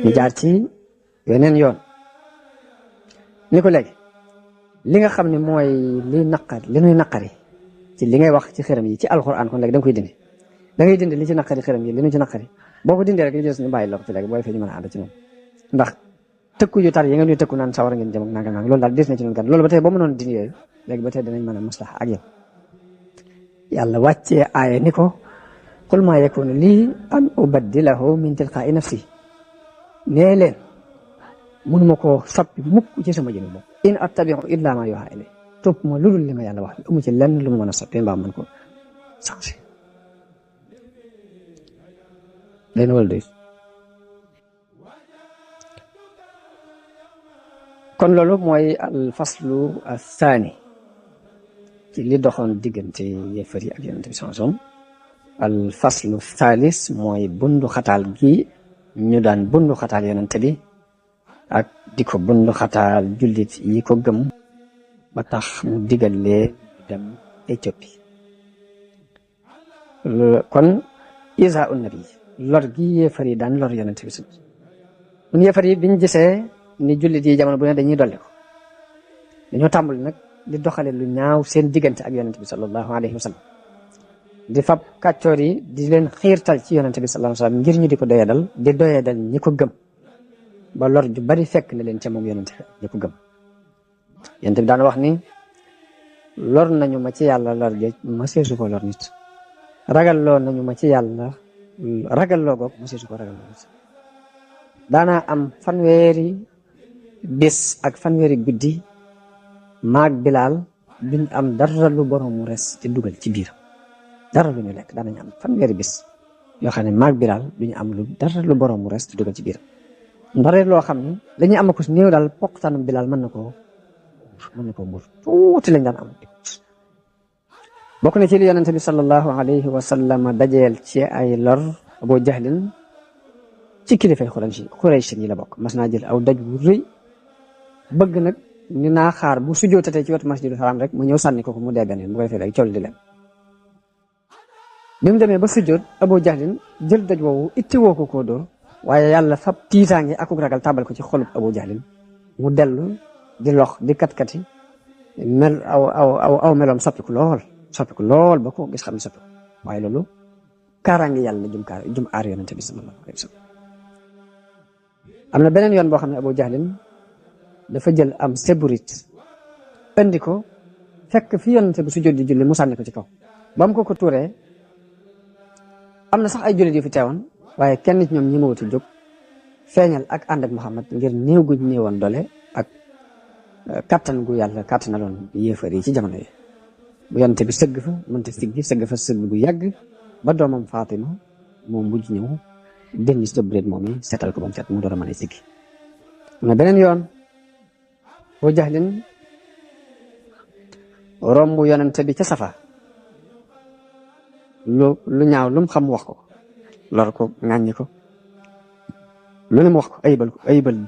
ñu jaar ci yeneen yoon ni ko léegi li nga xam ne mooy li nuy naqari ci li ngay wax ci xërëm yi ci alxuraan kon léegi da nga koy dindi da ngay dindi li ci naqari xërëm yi li nu ci naqari boo ko dindee rek li des ñu bàyyi la ko fi léegi booy fee ñu mën a ànd ci noonu ndax tëkku yu tar yi nga ñuy tëkku naan sawar ngeen jëm ak nangam nangam loolu daal des na ci noonu kat loolu ba tey boo mënoon dindi yooyu léegi ba tey danañ mën a maslaxa ak yow yàlla wàccee aaya ni ko qul maa yakunu lii an ubaddilahu min tilqaa'i nafsi nee leen mënuma koo soppi mukk ci sama jëmm bopp in attabi'u illa ma yuha ilay topp ma lu dul li ma yàlla wax amu ci lenn lu mu mën a soppi mbaa mën ko changé leen wala doy kon loolu mooy al faslu athani ci li doxoon diggante yéefar yi ak yonent bi sallallahu alayhi wasallam al faslu thalis mooy bundu xataal gi ñu daan bundu xataal yonent bi ak di ko bundu xataal jullit yi ko gëm ba tax mu digal leen dem Éthiopie kon isa un nabi lor gi yéefar yi daan lor yonent bi mun yéefar yi biñ gisee ni jullit yi jamono bu ne dañuy dolli ko dañoo tàmbali nag di doxale lu ñaaw seen diggante ak yonent bi sallallahu alayhi wa sallam di fab kàccoor yi di leen xiirtal ci yonent bi sallallahu alayhi wa sallam ngir ñu di ko doyadal di doyadal ñi ko gëm ba lor ju bari fekk na leen ca moom yonent ñi ko gëm yonent bi daan wax ni lor nañu ma ci yàlla lor géej ma seesu ko lor nit ragalloo nañu ma ci yàlla ragalloo goog ma seesu ko ragalloo nit daanaa am fanweeri bés ak fanweeri guddi maag Bilaal duñ am dara lu borom mu res te dugal ci biir dara lu ñu lekk daanañ am fanweeri bés yoo xam ne maag Bilaal duñu am lu dara lu borom mu res te dugal ci biir ndare loo xam ne dañuy am ko néew daal poqtaanum Bilaal mën na koo mbur tuuti lañ daan am bokk na ci li yonente bi sallallahu alayhi wa sallam dajeel ci ay lor Abu Jahlin ci kilifay Quraysh yi la bokk mas naa jël aw daj wu rëy bëgg nag ni naa xaar bu sujjootatee ci wetu masjidul haram rek mu ñëw sànni ko mu dee benn bu ko defee rek col di leen bi mu demee ba sujjoot Abu Jahlin jël daj woowu itti woo ko koo dóor waaye yàlla fab tiitaange akuk ragal tàbbal ko ci xolub Abu Jahlin mu dellu di lox di kat-kati mel aw meloom soppiku lool ba ko gis xam ne soppiku waaye loolu kaaraange yàlla jum aar yonente bi sallallahu alayhi wa sallam am na beneen yoon boo xam ne Abu Jahlin dafa jël am seburit andi ko fekk fi yonente bi su jot di julli mu sànni ko ci kaw ba mu ko tuuree am na sax ay jullit yu fi teewoon waaye kenn ci ñoom ñi ma wuti jóg feeñal ak ànd ak Muhammad ngir néew guñ néewoon doole ak kattan gu yàlla kattanaloon yéefar yi ci jamono yi bu yonente bi sëgg fa mënta sëgg fa sëgg gu yàgg ba doomam Fatima moom mujj ñëw denc seburit moom yi seetal ko ba mu set mu door a mën a siggi am na beneen yoon Abu Jahlin romb yonente bi ca Safa lu ñaaw lu mu xam wax ko lor ko ŋàññi ko lu ne mu wax ko ayibal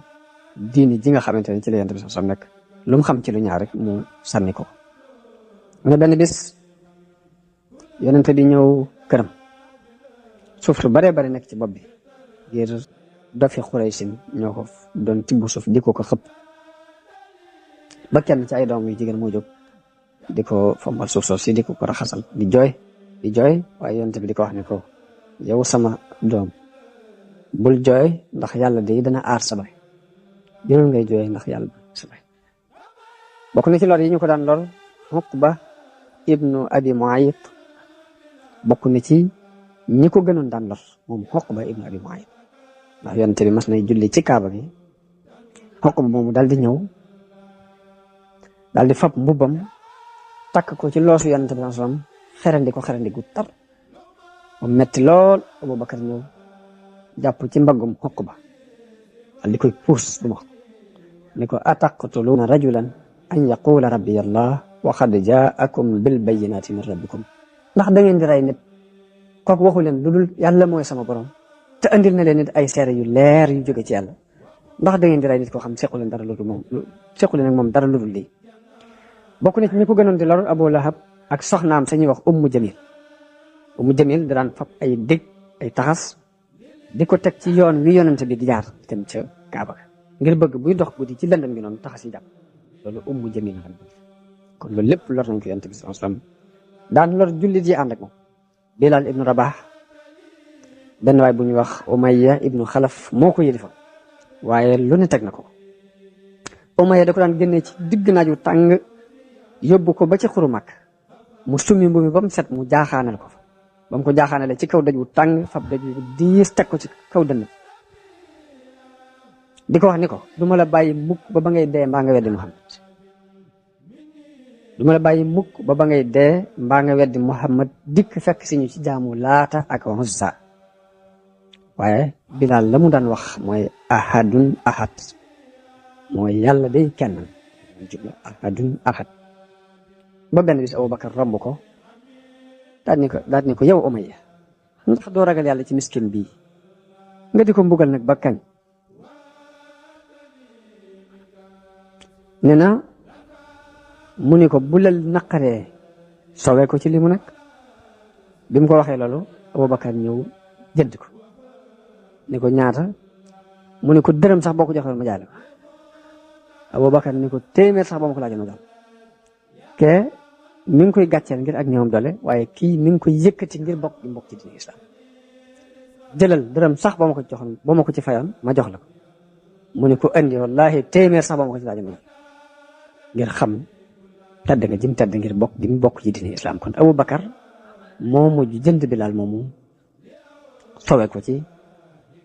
diini ji nga xamante ne ci la yonente bi sax nekk lu mu xam ci lu ñaaw rek mu sànni ko mu ne benn bis yonente bi ñëw këram suuf su baree bari nekk ci bopp bi ngir dofi Xuraysin ñoo ko doon tibb suuf di ko xëpp ba kenn ci ay doom yu jigéen moo jóg di ko fombal suuf soof si di ko raxasal di jooy waaye yonent bi di ko wax ne ko yow sama doom bul jooy ndax yàlla de dana aar sa baay jërul ngay jooy ndax yàlla sa baay bokk na ci lor yi ñu ko daan lor Uqba ibnu Abi Muayt bokk na ci ñi ko gënoon daan lor moom Uqba ibnu Abi Muayt ndax yonent bi mas nay julli ci kaaba gi Uqba moomu daal di ñëw daal di fab mbubbam takk ko ci loosu yonent bi sallallahu alayhi wasallam xerandi gu tar mu metti lool Abubakar ñëw jàpp ci mbaggum Uqba daal di koy puus bu ma ni ko ataqtuluuna rajulan an yaqula rabbi allah wa qad jaakum bil bayyinati min rabbikum ndax da ngeen di rey nit kooku waxu leen lu dul yàlla mooy sama borom te andil na leen nit ay seere yu leer yu jóge ci yàlla ndax da ngeen di rey nit koo xam sequ leen dara lu dul moom dara lu dul lii bokk na ci ñi ko gënoon di lor Abu Lahab ak soxnaam sañuy wax Ummu Jamil da daan fab ay dég ay taxas di ko teg ci yoon wi yonent bi di jaar dem ca Kaaba ngir bëgg buy dox guddi ci lëndëm gi noonu taxa si jàpp loolu Ummu Jamil la kon loolu lépp lor nañ ko yonent bi sallallahu alayhi wasallam daan lor jullit yi ànd ak moom Bilal ibnu Rabah benn waay bu ñuy wax Umayya ibnu Xalaf moo ko yëlifa waaye lu ne teg na ko Umayya da ko daan génnee ci digg naaju tàng yóbbu ko ba ci xuru mag mu summi mbu mi ba mu set mu jaaxaanal ko fa ba mu ko jaaxaanale ci kaw daj wu tàng fab daj wu diis teg ko ci kaw dënn di ko wax ni ko du ma la bàyyi mukk ba ba ngay dee mbaa nga weddi Muhammad du ma la bàyyi mukk ba ba ngay dee mbaa nga weddi Muhammad dikk fekk si ñu ci jaamu Laata ak Uzza waaye Bilaal la mu daan wax mooy ahadun ahad mooy yàlla day kenn jubla ahadun ahad ba benn bis Abubakar romb ko daal ni ko yow Umayya ndax doo ragal yàlla ci miskin bii nga di ko mbugal nag ba kañ nee na mu ni ko bu la naqaree soowee ko ci li mu nekk bi mu ko waxee loolu Abubakar ñëw jënd ko ni ko ñaata mu ni ko dërëm sax boo ko joxoon ma jaay la Abubakar ni ko téeméer sax boo ma ko laajoon ma jox ke mi ngi koy gàcceel ngir ak ñoom doole waaye kii mi ngi koy yëkkati ngir bokk ci diine islam jëlal dërëm sax boo ma ko joxoon boo ma ko ci fayoon ma jox la ko mu ni ko andi wallahi téeméer sax boo ma ko ci laajoon ma jox ngir xam tedd nga jëm tedd ngir bokk gi mu bokk ci diine islam kon Abubakar moo mujj jënd Bilaal moomu sowe ko ci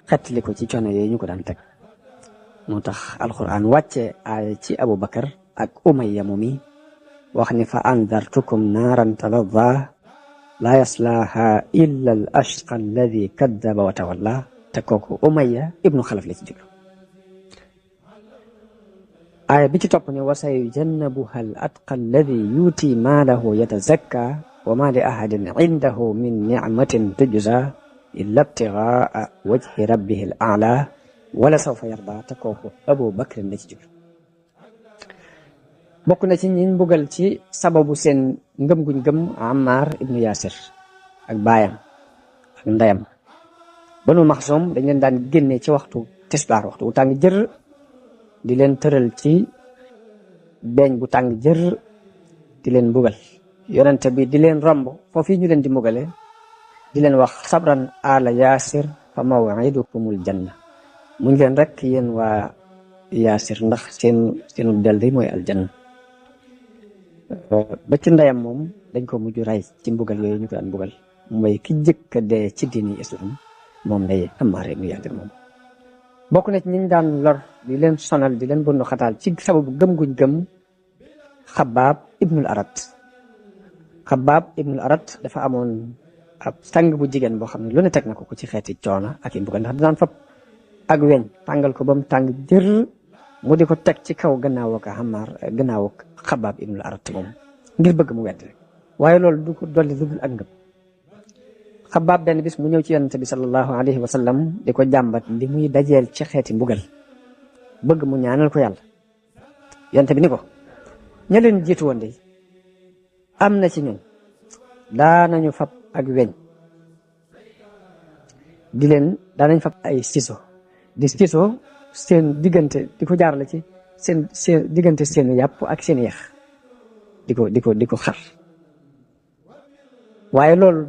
xettali ko ci coono yooyu ñu ko daan teg moo tax alquran wàcce aaya ci Abubakar ak Umayya moomi wax ni fa andartukum naaran talazza laa yaslaaha illa al ashqa alladi kaddaba wa tawalla te kooku Umayya ibnu Xalaf la ci jublu aaya bi ci topp ne wa sayujannabuha al atqa alladi yuuti maalahu yatazakka wa ma li ahadin indahu min nicmatin tujza illa ibtigaa wajhi rabbihi al a'la wala sawfa yarda te kooku Abu Bakr la ci jublu bokk na ci ñiñ mbugal ci sababu seen ngëm guñ gëm Ammar ibnu Yasir ak baayam ak ndeyam Banu Maxsum dañ leen daan génne ci waxtu tisbaar waxtu bu tàng jër di leen tëral ci beeñ bu tàng jër di leen mbugal yonente bi di leen romb foofu ñu leen di mbugale di leen wax sabran ala Yasir fa maw'idukumul janna muñ leen rek yéen waa Yasir ndax seenu del day mooy aljanna ba ci ndeyam moom dañ ko mujj ray ci mbugal yooyu ñu ko daan mbugal mooy ki jëkk a dee ci diini islam moom day Ammaar ibnu Yaasir moom bokk na ci ñi ñu daan lor di leen sonal di leen bundu xataal ci sababu gëm guñ gëm Xabbaab ibnul Arat Xabbaab ibnul Arat dafa amoon ab sang bu jigéen boo xam ne lu ne teg na ko ci xeeti coono ak i mbugal ndax daan fab ak weñ tàngal ko ba mu tàng jër mu di ko teg ci kaw gannaaw ak Xabbaab ibnul Arat moom ngir bëgg mu wedd rek waaye loolu du ko dolli lu dul ak ngëm Xabbaab benn bis mu ñëw ci yonent bi sallallahu alayhi wa sallam di ko jàmbat li muy dajeel ci xeeti mbugal bëgg mu ñaanal ko yàlla yonent bi ni ko ña leen jiitu woon de am na ci ñun daanañu fab ak weñ daanañ fab ay siso di siso seen diggante di ko jaarale ci seen diggante seen yàpp ak seen yax di ko xar waaye loolu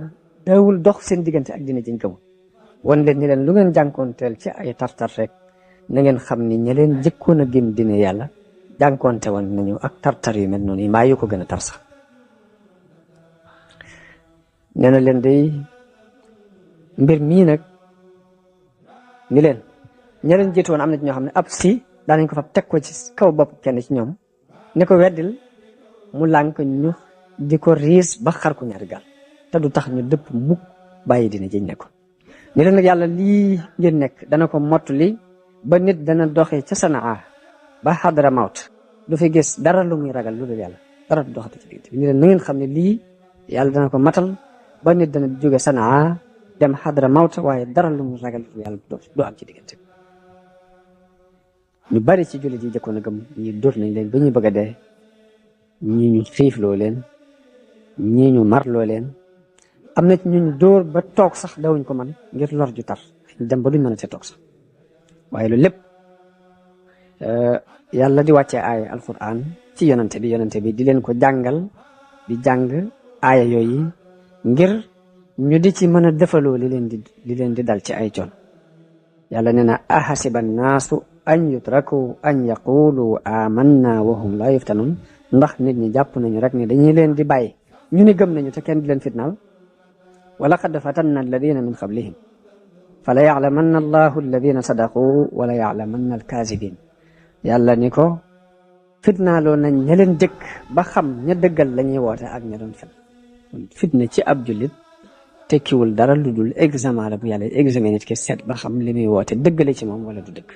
daawul dox seen diggante ak dina jiñ gëm wan leen ni leen lu ngeen jànkoonteel ci ay tartar rek na ngeen xam ni ña leen jëkkoon a gëm dina yàlla jànkoonte woon nañu ak tartar yu mel noonu yi mbaa yu ko gën a tar sax nee na leen day mbir mii nag ni leen ña leen jiitu woon am na ci ñoo xam ne ab si daanañ ko fab teg ko ci kaw bopp kenn ci ñoom ne ko weddil mu lànk ñu di ko riis ba xar ko ñaari gaal te du tax ñu dëpp mukk bàyyi dina jëñ nekkoon ni leen nag yàlla lii ngeen nekk dana ko mottali ba nit dana doxee ca Sanaa ba Xadra Mawt du fi gis dara lu muy ragal lu dul yàlla dara du doxati ci diggante ni leen na ngeen xam ne lii yàlla dana ko matal ba nit dana jóge Sanaa dem Xadra Mawt waaye dara lu muy ragal lu dul yàlla du am ci diggante ñu bari ci jullit yi jëkkoon a gëm ñi dóor nañ leen ba ñuy bëgg a dee ñii ñu xiifloo leen ñii ñu marloo leen am na ci ñu dóor ba toog sax dawuñ ko man ngir lor ju tar dem ba duñ mën a toog sax waaye loolu lépp yàlla di wàccee aaya alquran ci yonante bi di leen ko jàngal di jàng aaya yooyu ngir ñu di ci mën a defaloo li leen di dal ci ay coon yàlla nee na ahasiba naasu an yutraku an yaqulu amanna wa hum la yuftanun ndax nit ñi jàpp nañu rek ne dañuy leen di bàyyi ñu ni gëm nañu te kenn di leen fitnaal wa laqad fatanna alladina min qablihim fala yaclamanna allahu alladina sadaqu wala yaclamanna alkaasibin yàlla ni ko fitnaaloo nañ ña leen jëkk ba xam ña dëggal la ñuy woote ak ña doon fen fitna ci ab jullit tekkiwul dara lu dul examen la bu yàlla examen nit ki seet ba xam li muy woote dëggale ci moom wala du dëgg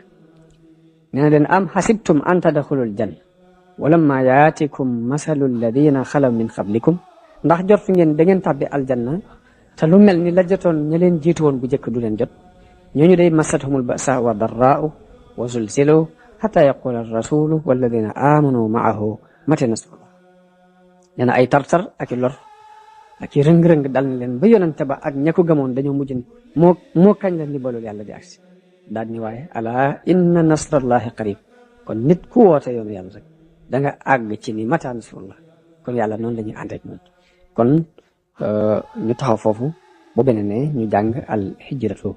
nee na leen am xasibtum an tadxulul janna walamma yaatikum masalu alladina xalaw min qablikum ndax jot fi ngeen da ngeen tàbbi aljanna te lu mel ni la jotoon ña leen jiitu woon bu njëkk du leen jot ñooñu day masathumul basa wa darraau wa zulzilu xata yaqula arrasulu walladina amanu maahu mata nasrullah nee na ay tartar ak i lor ak i rëng-rëng dal na leen ba yonante ba ak ña ko gëmoon dañoo mujj moo kañ la ndimbalul yàlla di agsi daal ni waaye ala inna nasrallahi qarib kon nit ku woote yoonu yàlla rek da nga àgg ci ni mata nasrullah kon yàlla noonu la ñuy ànd ak moom kon ñu taxaw foofu bu beneen ne ñu jàng al hijratu